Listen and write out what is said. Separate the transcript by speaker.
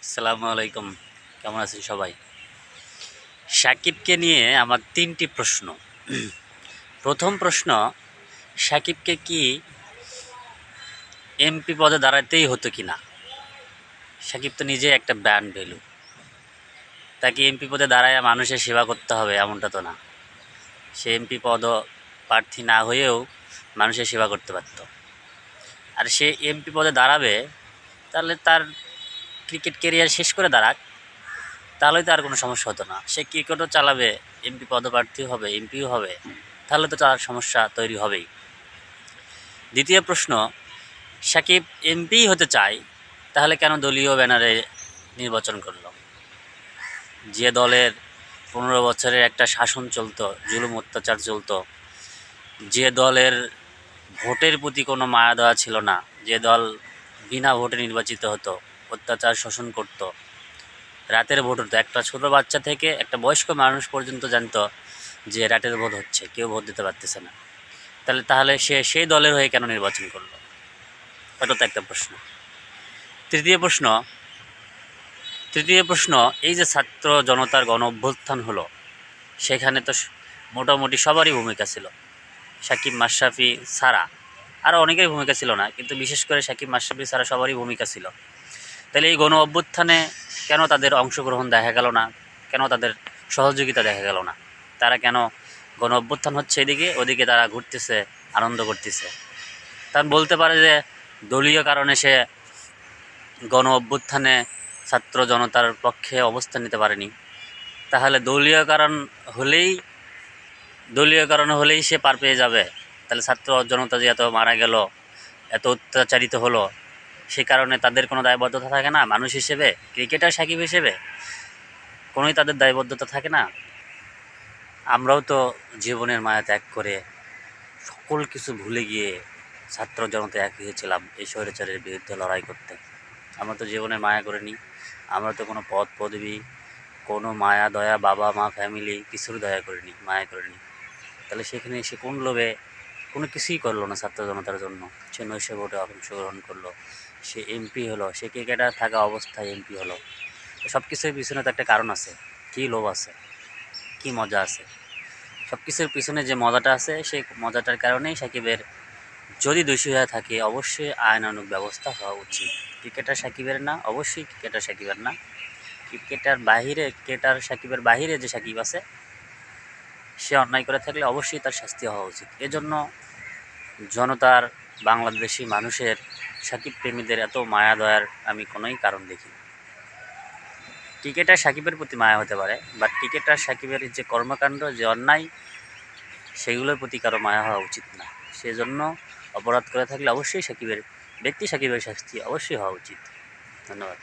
Speaker 1: আসসালামু আলাইকুম। কেমন আছেন সবাই? সাকিবকে নিয়ে আমার ৩টি প্রশ্ন। প্রথম প্রশ্ন, সাকিবকে কি এমপি পদে দাঁড়াতেই হতো কিনা? সাকিব তো নিজে একটা ব্র্যান্ড ভ্যালু। তাকে এমপি পদে দাঁড়ায় মানুষের সেবা করতে হবে এমনটা তো না। সে এমপি পদ প্রার্থী না হয়েও মানুষের সেবা করতে পারত। আর সে এমপি পদে দাঁড়াবে, তাহলে তার ক্রিকেট ক্যারিয়ার শেষ করে দাঁড়াক, তাহলেই তো আর কোনো সমস্যা হতো না। সে ক্রিকেটও চালাবে, এমপি পদপ্রার্থীও হবে, এমপিও হবে, তাহলে তো তার সমস্যা তৈরি হবেই। দ্বিতীয় প্রশ্ন, সাকিব এমপিই হতে চায়, তাহলে কেন দলীয় ব্যানারে নির্বাচন করল? যে দলের 15 বছরের একটা শাসন চলতো, জুলুম অত্যাচার চলতো, যে দলের ভোটের প্রতি কোনো মায়া দয়া ছিল না, যে দল বিনা ভোটে নির্বাচিত হতো, অত্যাচার শোষণ করতো, রাতের ভোট হতো, একটা ছোট বাচ্চা থেকে একটা বয়স্ক মানুষ পর্যন্ত জানতো যে রাতের ভোট হচ্ছে, কেউ ভোট দিতে পারতেছে না, তাহলে সে সেই দলের হয়ে কেন নির্বাচন করলো? এটা তো একটা প্রশ্ন। তৃতীয় প্রশ্ন তৃতীয় প্রশ্ন, এই যে ছাত্র জনতার গণ অভ্যুত্থান হলো, সেখানে তো মোটামুটি সবারই ভূমিকা ছিল, সাকিব মাশরাফি ছাড়া। আরও অনেকের ভূমিকা ছিল না, কিন্তু বিশেষ করে সাকিব মাশরাফি ছাড়া সবারই ভূমিকা ছিল। তাহলে এই গণ অভ্যুত্থানে কেন তাদের অংশগ্রহণ দেখা গেল না? কেন তাদের সহযোগিতা দেখা গেল না? তারা কেন গণ অভ্যুত্থান হচ্ছে এদিকে, ওদিকে তারা ঘুরতেছে, আনন্দ করতেছে? তারা বলতে পারে যে দলীয় কারণে সে গণ অভ্যুত্থানে ছাত্র জনতার পক্ষে অবস্থান নিতে পারেনি। তাহলে হলেই দলীয় কারণে হলেই সে পার পেয়ে যাবে? তাহলে ছাত্র জনতা যে এত মারা গেল, এত অত্যাচারিত হলো, সে কারণে তাদের কোনো দায়বদ্ধতা থাকে না? মানুষ হিসেবে, ক্রিকেটার সাকিব হিসেবে কোনোই তাদের দায়বদ্ধতা থাকে না? আমরাও তো জীবনের মায়া ত্যাগ করে সকল কিছু ভুলে গিয়ে ছাত্র জনতা এক হয়েছিলাম এই স্বৈরাচারের বিরুদ্ধে লড়াই করতে। আমরা তো জীবনের মায়া করিনি। আমরা তো কোনো পদ পদবি, কোনো মায়া দয়া, বাবা মা ফ্যামিলি কিছুর দয়া করিনি, মায়া করিনি। তাহলে সেখানে সে কোন লোভে কোনো কিছুই করলো না ছাত্র জনতার জন্য? সে নৈশ ভোটে অংশগ্রহণ করলো, সে এমপি হলো, সে ক্রিকেটার থাকা অবস্থায় এমপি হলো। সব কিছুর পিছনে তো একটা কারণ আছে। কী লোভ আছে, কী মজা আছে? সব কিছুর পিছনে যে মজাটা আছে, সেই মজাটার কারণেই সাকিবের, যদি দোষী হয়ে থাকে, অবশ্যই আইনানুগ ব্যবস্থা হওয়া উচিত। ক্রিকেটার সাকিবের না, অবশ্যই ক্রিকেটার সাকিবের না। ক্রিকেটার সাকিবের বাহিরে যে সাকিব আছে, সে অন্যায় করে থাকলে অবশ্যই তার শাস্তি হওয়া উচিত। এজন্য জনতার, বাংলাদেশি মানুষের সাকিব প্রেমীদের এত মায়া দয়ার আমি কোনোই কারণ দেখি না। ক্রিকেটার সাকিবের প্রতি মায়া হতে পারে, বাট ক্রিকেটার সাকিবের যে কর্মকাণ্ড, যে অন্যায়, সেগুলোর প্রতি কারো মায়া হওয়া উচিত না। সেজন্য অপরাধ করে থাকলে অবশ্যই সাকিবের শাস্তি অবশ্যই হওয়া উচিত। ধন্যবাদ।